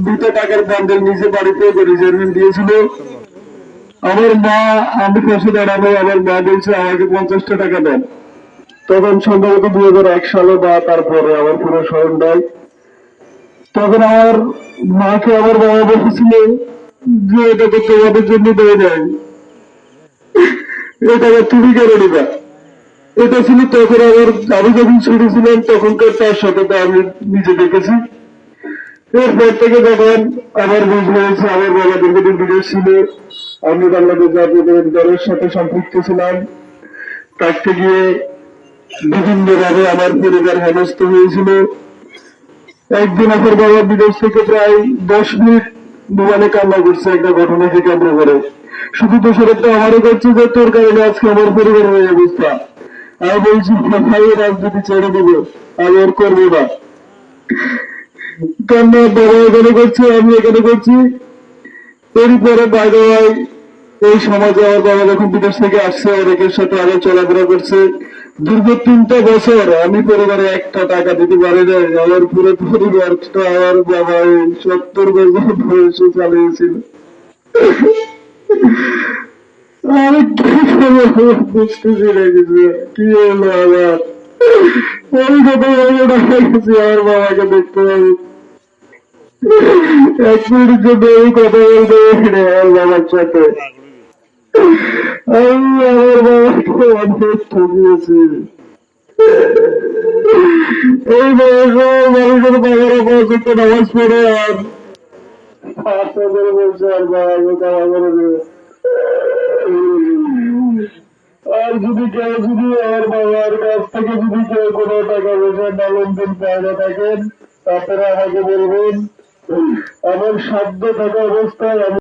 দুটো টাকার বান্ডেল নিজে বাড়িতে রিজার্ভমেন্ট দিয়েছিল। আমার মা, আমি পাশে দাঁড়াবো, আমার মা বলছে আমাকে 50টা টাকা দেন। তখন সম্ভবত 2001 সালে বা তারপরে আমার পুরো স্মরণ নাই। তখন আমার মাকে আমার বাবা বলেছিল যে এটা তো তোমাদের জন্য দেয় নাই, এটা তুমি কেন নিবা। এটা ছিল তখন আমি যখন ছোট ছিলাম তখনকার, তার সাথে তো আমি নিজে দেখেছি। এরপর থেকে যখন আমার বুঝ হয়েছে, আমার বাবা দীর্ঘদিন বিদেশ ছিল, আমি বাংলাদেশ জাতীয় দলের সাথে সম্পৃক্ত ছিলাম, থাকতে গিয়ে বিভিন্ন ভাবে আমার পরিবার হেনস্থ হয়েছিল। একদিন আমার বাবা বিদেশ থেকে প্রায় 10 মিনিট মোবাইলে কান্না করছে একটা ঘটনাকে কেন্দ্র করে। শুধু দোষারোপটা আমারও করছে যে তোর কারণে আজকে আমার পরিবারের এই অবস্থা। আমি বলছি ভাই রাজনীতি ছেড়ে দিব, আমি ওর করবো না। কান্না বাবা এখানে করছে, আমি এখানে করছি। এরপরে বাইরে এই সমাজে আমার বাবা যখন বিদেশ থেকে আসছে, অনেকের সাথে আরো চলাফেরা করছে। দীর্ঘ 3টা বছর আমি পরিবারে একটা টাকা দিতে পারি নাই। আমার পুরো পরিবারটা আমার বাবা 70 বছর বয়সে চালিয়েছিল। আমি কি বুঝতেছি না কিছু, কি হলো আমার। আমি কত টাকা গেছি আমার বাবাকে দেখতে পাবো। 1 মিনিটের জন্য আমি কথা বলতে আমার বাবার সাথে। আমি আমার বাবাকে অনেক ঠকিয়েছি। এই বয়সে মানুষের বাবার অপরাজিত নামাজ পড়ে আর বলছে আর বাবাকে ক্ষমা করে দেবে। আর যদি কেউ যদি আমার বাবার কাছ থেকে যদি কেউ কোনো টাকা পয়সা নালন পায়না থাকেন, তারপরে আমাকে বলবেন। আমার সাধ্য থাকা অবস্থায় আমি